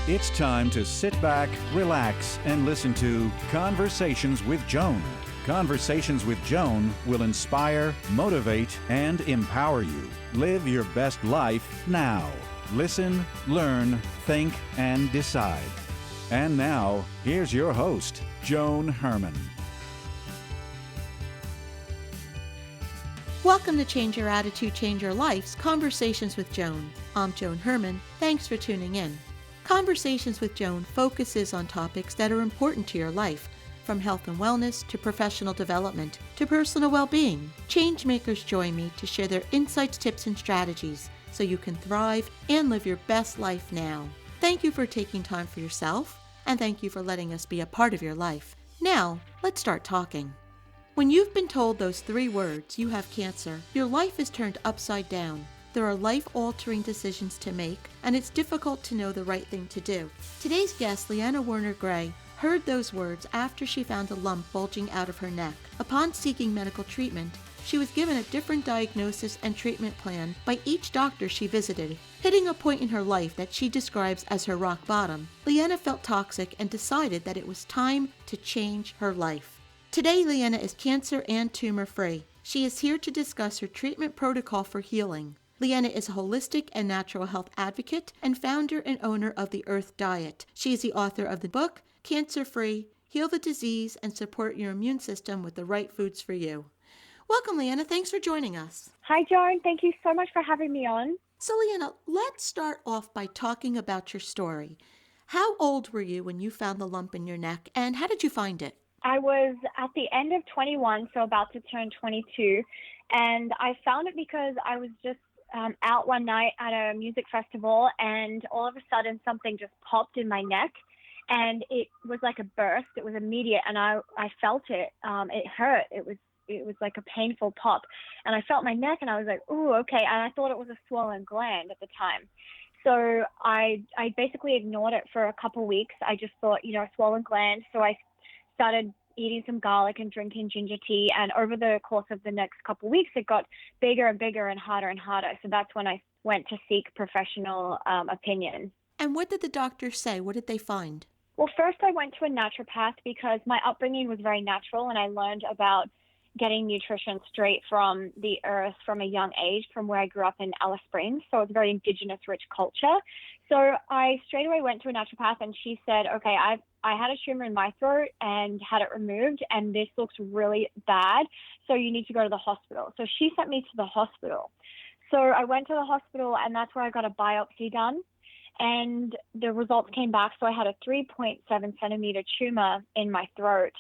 It's time to sit back, relax, and listen to Conversations with Joan. Conversations with Joan will inspire, motivate, and empower you. Live your best life now. Listen, learn, think, and decide. And now, here's your host, Joan Herman. Welcome to Change Your Attitude, Change Your Life's Conversations with Joan. I'm Joan Herman. Thanks for tuning in. Conversations with Joan focuses on topics that are important to your life, from health and wellness to professional development to personal well-being. Changemakers join me to share their insights, tips, and strategies so you can thrive and live your best life now. Thank you for taking time for yourself, and thank you for letting us be a part of your life. Now, let's start talking. When you've been told those 3 words, you have cancer, your life is turned upside down. There are life-altering decisions to make, and it's difficult to know the right thing to do. Today's guest, Liana Werner Gray, heard those words after she found a lump bulging out of her neck. Upon seeking medical treatment, she was given a different diagnosis and treatment plan by each doctor she visited. Hitting a point in her life that she describes as her rock bottom, Liana felt toxic and decided that it was time to change her life. Today, Liana is cancer and tumor-free. She is here to discuss her treatment protocol for healing. Liana is a holistic and natural health advocate and founder and owner of the Earth Diet. She is the author of the book, Cancer Free, Heal the Disease and Support Your Immune System with the Right Foods for You. Welcome, Liana. Thanks for joining us. Hi, Joan. Thank you so much for having me on. So, Liana, let's start off by talking about your story. How old were you when you found the lump in your neck, and how did you find it? I was at the end of 21, so about to turn 22, and I found it because I was just out one night at a music festival, and all of a sudden something just popped in my neck, and it was like a burst. It was immediate, and I felt it. It hurt. It was like a painful pop, and I felt my neck, and I was like, "Ooh, okay." And I thought it was a swollen gland at the time, so I basically ignored it for a couple weeks. I just thought, a swollen gland. So I started eating some garlic and drinking ginger tea. And over the course of the next couple of weeks, it got bigger and bigger and harder. So that's when I went to seek professional opinion. And what did the doctors say? What did they find? Well, first I went to a naturopath because my upbringing was very natural, and I learned about getting nutrition straight from the earth from a young age, from where I grew up in Alice Springs. So it's a very indigenous rich culture. So I straight away went to a naturopath, and she said, okay, I had a tumor in my throat and had it removed, and this looks really bad, so you need to go to the hospital. So she sent me to the hospital. So I went to the hospital, and that's where I got a biopsy done, and the results came back. So I had a 3.7 centimeter tumor in my throat,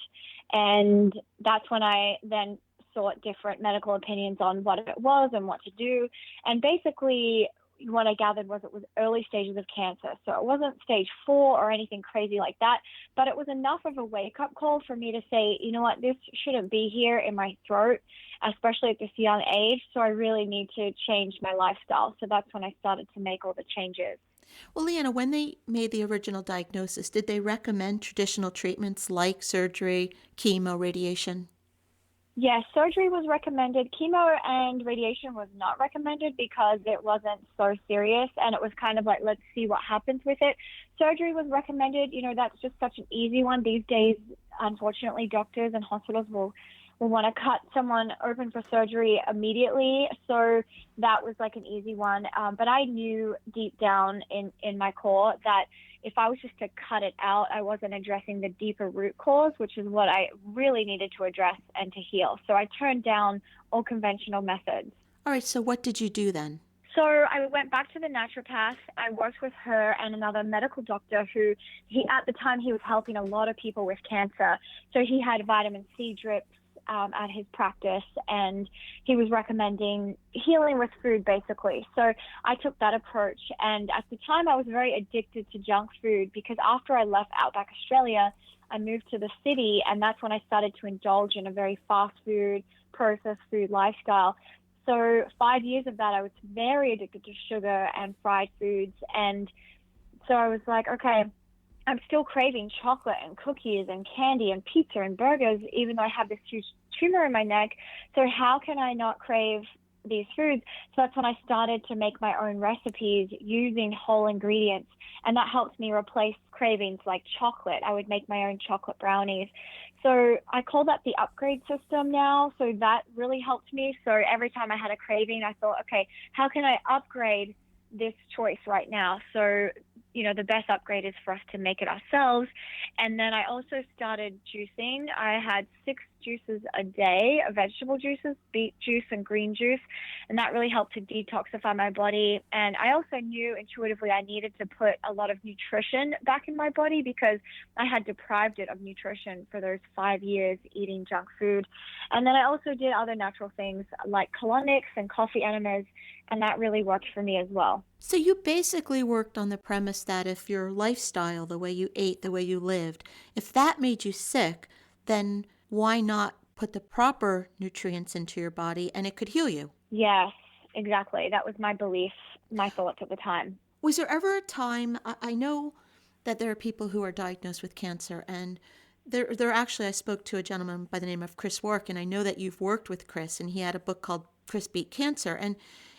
and that's when I then sought different medical opinions on what it was and what to do. And basically what I gathered was it was early stages of cancer. So it wasn't stage 4 or anything crazy like that, but it was enough of a wake-up call for me to say, you know what, this shouldn't be here in my throat, especially at this young age. So I really need to change my lifestyle. So that's when I started to make all the changes. Well, Liana, when they made the original diagnosis, did they recommend traditional treatments like surgery, chemo, radiation? Yes, surgery was recommended. Chemo and radiation was not recommended because it wasn't so serious, and it was kind of like, let's see what happens with it. Surgery was recommended. That's just such an easy one. These days, unfortunately, doctors and hospitals will want to cut someone open for surgery immediately. So that was like an easy one. But I knew deep down in my core that if I was just to cut it out, I wasn't addressing the deeper root cause, which is what I really needed to address and to heal. So I turned down all conventional methods. All right, so what did you do then? So I went back to the naturopath. I worked with her and another medical doctor who, at the time, he was helping a lot of people with cancer. So he had vitamin C drips at his practice, and he was recommending healing with food, basically. So I took that approach, and at the time I was very addicted to junk food because after I left Outback Australia, I moved to the city, and that's when I started to indulge in a very fast food, processed food lifestyle. So 5 years of that, I was very addicted to sugar and fried foods, and so I was like, okay, I'm still craving chocolate and cookies and candy and pizza and burgers, even though I have this huge tumor in my neck. So how can I not crave these foods. So that's when I started to make my own recipes using whole ingredients. And that helped me replace cravings like chocolate. I would make my own chocolate brownies. So I call that the upgrade system now. So that really helped me. So every time I had a craving, I thought, okay, how can I upgrade this choice right now? So, the best upgrade is for us to make it ourselves. And then I also started juicing. I had 6 juices a day, vegetable juices, beet juice and green juice. And that really helped to detoxify my body. And I also knew intuitively I needed to put a lot of nutrition back in my body because I had deprived it of nutrition for those 5 years eating junk food. And then I also did other natural things like colonics and coffee enemas, and that really worked for me as well. So you basically worked on the premise that if your lifestyle, the way you ate, the way you lived, if that made you sick, then why not put the proper nutrients into your body and it could heal you? Yes, exactly. That was my belief, my thoughts at the time. Was there ever a time, I know that there are people who are diagnosed with cancer, and there actually, I spoke to a gentleman by the name of Chris Wark, and I know that you've worked with Chris, and he had a book called Chris Beat Cancer. And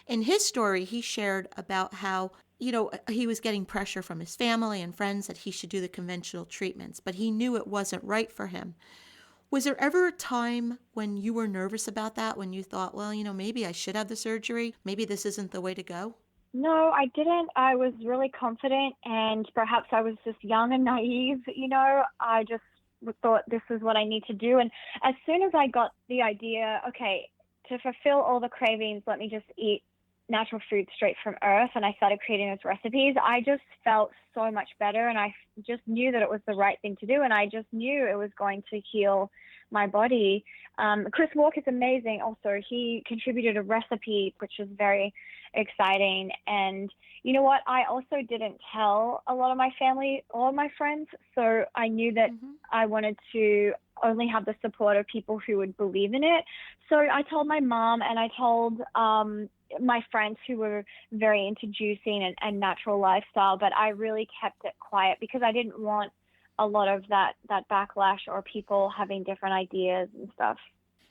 in his story, he shared about how, he was getting pressure from his family and friends that he should do the conventional treatments, but he knew it wasn't right for him. Was there ever a time when you were nervous about that, when you thought, well, maybe I should have the surgery, maybe this isn't the way to go? No, I didn't. I was really confident, and perhaps I was just young and naive. I just thought this is what I need to do. And as soon as I got the idea, okay, to fulfill all the cravings, let me just eat natural food straight from earth, and I started creating those recipes, I just felt so much better, and I just knew that it was the right thing to do, and I just knew it was going to heal my body. Chris Walk is amazing also. He contributed a recipe which was very exciting, and you know what, I also didn't tell a lot of my family or my friends, so I knew that I wanted to only have the support of people who would believe in it. So I told my mom, and I told my friends who were very into juicing and natural lifestyle, but I really kept it quiet because I didn't want a lot of that backlash or people having different ideas and stuff.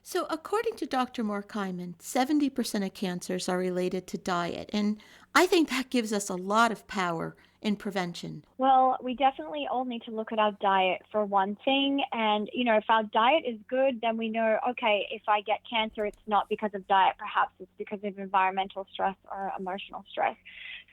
So according to Dr. Morkhyman, 70% of cancers are related to diet, and I think that gives us a lot of power in prevention. Well, we definitely all need to look at our diet for one thing. And, if our diet is good, then we know, okay, if I get cancer, it's not because of diet. Perhaps it's because of environmental stress or emotional stress.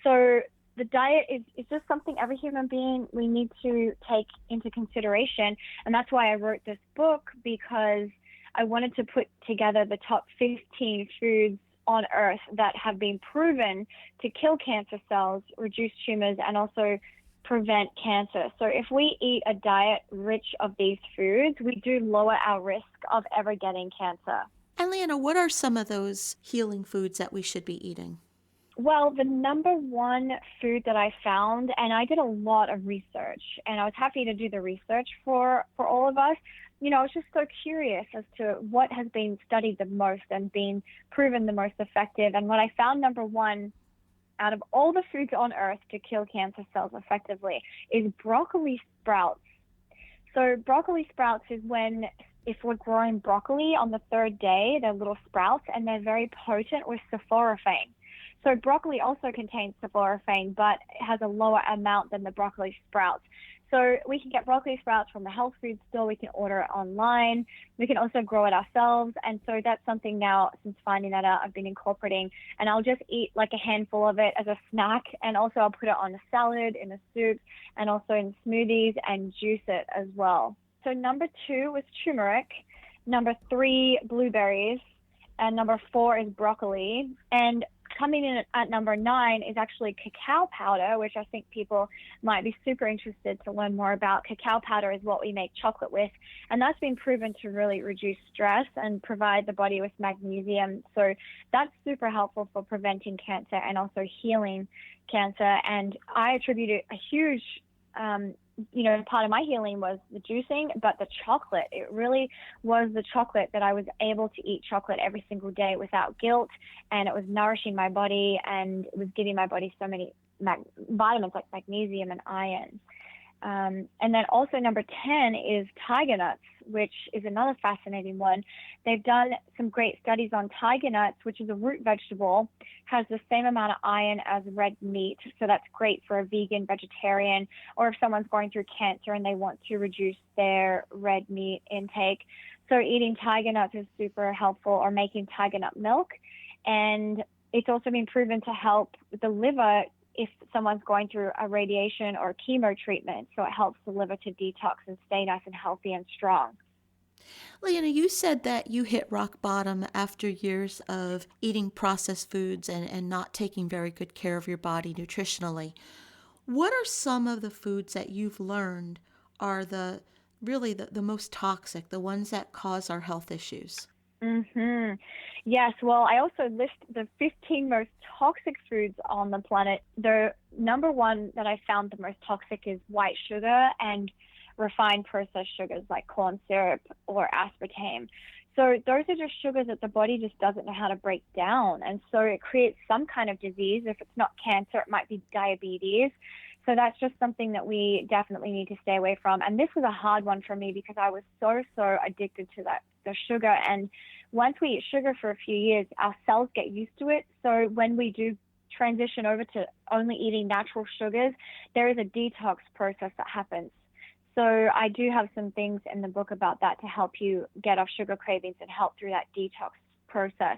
So the diet is just something every human being we need to take into consideration. And that's why I wrote this book, because I wanted to put together the top 15 foods on Earth that have been proven to kill cancer cells, reduce tumors, and also prevent cancer. So if we eat a diet rich of these foods, we do lower our risk of ever getting cancer. And Liana, what are some of those healing foods that we should be eating? Well, the number one food that I found, and I did a lot of research, and I was happy to do the research for all of us. I was just so curious as to what has been studied the most and been proven the most effective. And what I found, number one, out of all the foods on Earth to kill cancer cells effectively, is broccoli sprouts. So broccoli sprouts is if we're growing broccoli on the 3rd day, they're little sprouts, and they're very potent with sulforaphane. So broccoli also contains sulforaphane, but it has a lower amount than the broccoli sprouts. So we can get broccoli sprouts from the health food store. We can order it online. We can also grow it ourselves. And so that's something now, since finding that out, I've been incorporating. And I'll just eat like a handful of it as a snack. And also I'll put it on a salad, in a soup, and also in smoothies, and juice it as well. So number 2 was turmeric. Number 3, blueberries. And number 4 is broccoli. And coming in at number 9 is actually cacao powder, which I think people might be super interested to learn more about. Cacao powder is what we make chocolate with, and that's been proven to really reduce stress and provide the body with magnesium. So that's super helpful for preventing cancer and also healing cancer. And I attribute a huge part of my healing was the juicing, but the chocolate, it really was the chocolate that I was able to eat chocolate every single day without guilt, and it was nourishing my body, and it was giving my body so many vitamins like magnesium and iron. And then also number 10 is Tigernuts, which is another fascinating one. They've done some great studies on Tigernuts, which is a root vegetable, has the same amount of iron as red meat. So that's great for a vegan, vegetarian, or if someone's going through cancer and they want to reduce their red meat intake. So eating Tigernuts is super helpful, or making Tigernut milk. And it's also been proven to help the liver if someone's going through a radiation or chemo treatment. So it helps the liver to detox and stay nice and healthy and strong. Liana, you said that you hit rock bottom after years of eating processed foods and not taking very good care of your body nutritionally. What are some of the foods that you've learned are the most toxic, the ones that cause our health issues? Yes, well, I also list the 15 most toxic foods on the planet. The number one that I found the most toxic is white sugar and refined processed sugars like corn syrup or aspartame. So those are just sugars that the body just doesn't know how to break down. And so it creates some kind of disease. If it's not cancer, it might be diabetes. So that's just something that we definitely need to stay away from. And this was a hard one for me because I was so addicted to the sugar. And once we eat sugar for a few years, our cells get used to it. So when we do transition over to only eating natural sugars, there is a detox process that happens. So I do have some things in the book about that to help you get off sugar cravings and help through that detox process.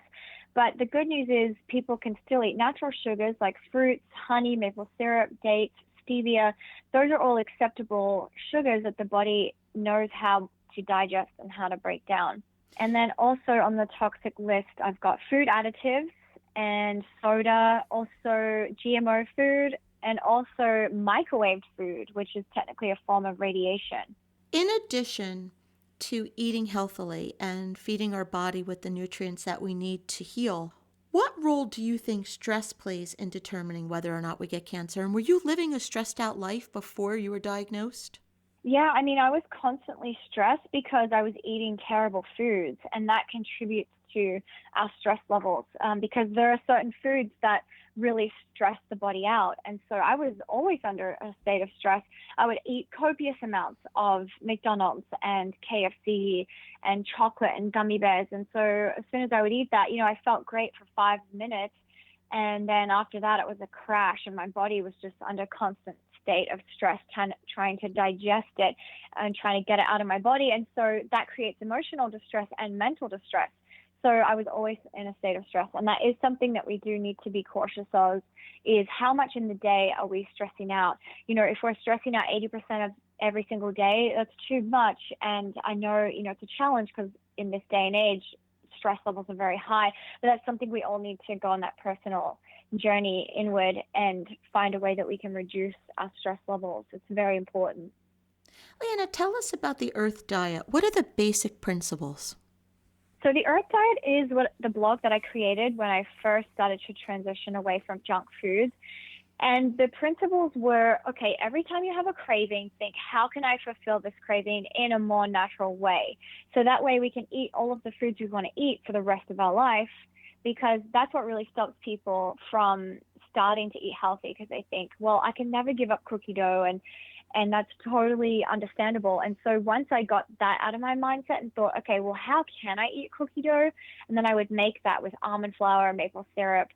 But the good news is people can still eat natural sugars like fruits, honey, maple syrup, dates, stevia. Those are all acceptable sugars that the body knows how to digest and how to break down. And then also on the toxic list, I've got food additives and soda, also GMO food, and also microwaved food, which is technically a form of radiation. In addition to eating healthily and feeding our body with the nutrients that we need to heal, what role do you think stress plays in determining whether or not we get cancer? And were you living a stressed out life before you were diagnosed? Yeah, I mean, I was constantly stressed because I was eating terrible foods, and that contributes to our stress levels because there are certain foods that really stress the body out. And so I was always under a state of stress. I would eat copious amounts of McDonald's and KFC and chocolate and gummy bears. And so as soon as I would eat that, I felt great for 5 minutes. And then after that, it was a crash, and my body was just under constant state of stress, trying to digest it and trying to get it out of my body. And so that creates emotional distress and mental distress. So I was always in a state of stress. And that is something that we do need to be cautious of, is how much in the day are we stressing out? If we're stressing out 80% of every single day, that's too much. And I know, it's a challenge because in this day and age, stress levels are very high, but that's something we all need to go on that personal journey inward and find a way that we can reduce our stress levels. It's very important. Liana, tell us about the Earth Diet. What are the basic principles? So the Earth Diet is the blog that I created when I first started to transition away from junk foods. And the principles were, okay, every time you have a craving, think, how can I fulfill this craving in a more natural way? So that way we can eat all of the foods we want to eat for the rest of our life, because that's what really stops people from starting to eat healthy, because they think, well, I can never give up cookie dough, and that's totally understandable. And so once I got that out of my mindset and thought, okay, well, how can I eat cookie dough? And then I would make that with almond flour, maple syrup,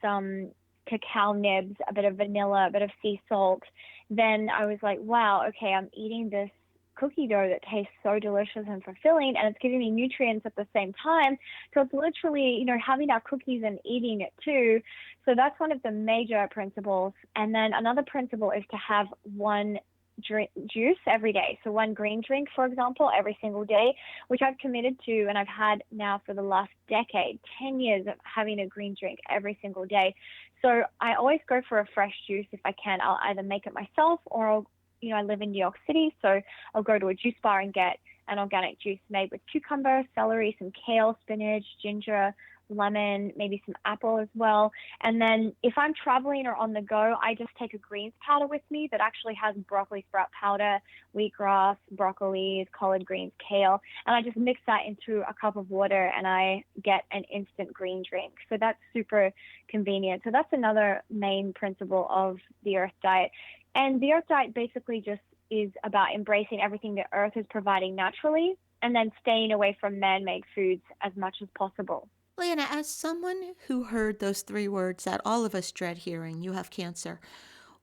some cacao nibs, a bit of vanilla, a bit of sea salt. Then I was like, wow, okay, I'm eating this cookie dough that tastes so delicious and fulfilling, and it's giving me nutrients at the same time. So it's literally, having our cookies and eating it too. So that's one of the major principles. And then another principle is to have one juice every day. So one green drink, for example, every single day, which I've committed to, and I've had now for the last decade, 10 years of having a green drink every single day. So I always go for a fresh juice if I can. I'll either make it myself, or I live in New York City, so I'll go to a juice bar and get an organic juice made with cucumber, celery, some kale, spinach, ginger, lemon, maybe some apple as well. And then if I'm traveling or on the go, I just take a greens powder with me that actually has broccoli sprout powder, wheatgrass, broccoli, collard greens, kale, and I just mix that into a cup of water and I get an instant green drink. So that's super convenient. So that's another main principle of the Earth Diet. And the Earth Diet basically just is about embracing everything the earth is providing naturally and then staying away from man-made foods as much as possible. Liana, as someone who heard those 3 words that all of us dread hearing, you have cancer,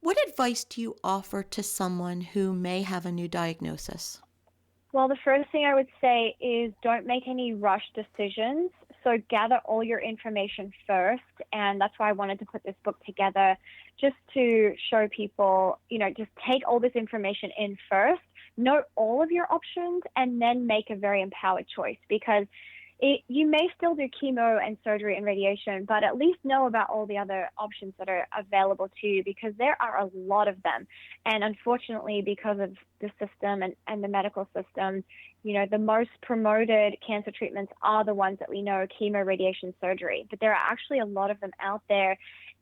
what advice do you offer to someone who may have a new diagnosis? Well, the first thing I would say is don't make any rush decisions. So gather all your information first. And that's why I wanted to put this book together, just to show people, just take all this information in first, note all of your options, and then make a very empowered choice, because you may still do chemo and surgery and radiation, but at least know about all the other options that are available to you, because there are a lot of them. And unfortunately, because of the system and the medical system, the most promoted cancer treatments are the ones that we know, chemo, radiation, surgery. But there are actually a lot of them out there.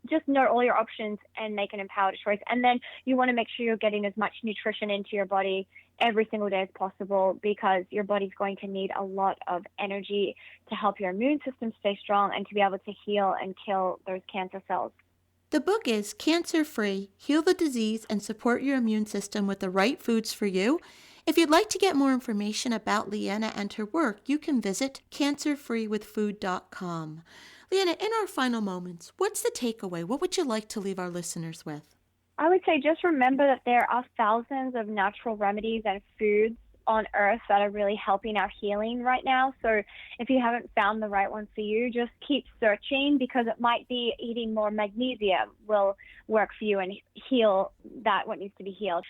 Just know all your options and make an empowered choice. And then you want to make sure you're getting as much nutrition into your body every single day as possible, because your body's going to need a lot of energy to help your immune system stay strong and to be able to heal and kill those cancer cells. The book is Cancer Free, Heal the Disease and Support Your Immune System with the Right Foods for You. If you'd like to get more information about Liana and her work, you can visit cancerfreewithfood.com. Liana, in our final moments, what's the takeaway? What would you like to leave our listeners with? I would say just remember that there are thousands of natural remedies and foods on earth that are really helping our healing right now. So if you haven't found the right one for you, just keep searching, because it might be eating more magnesium will work for you and heal what needs to be healed.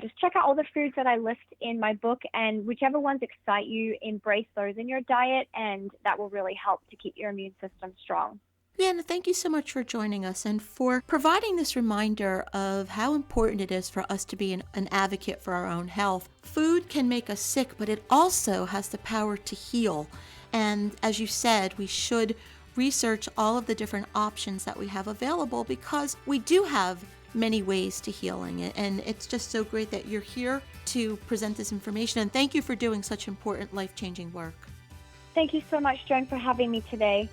Just check out all the foods that I list in my book, and whichever ones excite you, embrace those in your diet, and that will really help to keep your immune system strong. Liana, thank you so much for joining us and for providing this reminder of how important it is for us to be an advocate for our own health. Food can make us sick, but it also has the power to heal. And as you said, we should research all of the different options that we have available, because we do have many ways to healing. And it's just so great that you're here to present this information. And thank you for doing such important, life-changing work. Thank you so much, Joan, for having me today.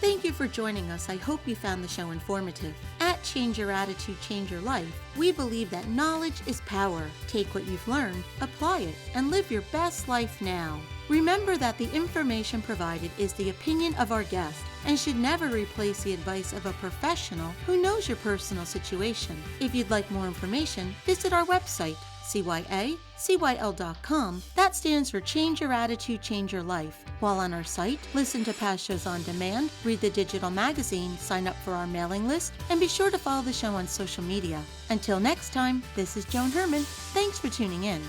Thank you for joining us. I hope you found the show informative. At Change Your Attitude, Change Your Life, we believe that knowledge is power. Take what you've learned, apply it, and live your best life now. Remember that the information provided is the opinion of our guest and should never replace the advice of a professional who knows your personal situation. If you'd like more information, visit our website, cyacyl.com. That stands for Change Your Attitude, Change Your Life. While on our site, listen to past shows on demand, read the digital magazine, sign up for our mailing list, and be sure to follow the show on social media. Until next time, this is Joan Herman. Thanks for tuning in.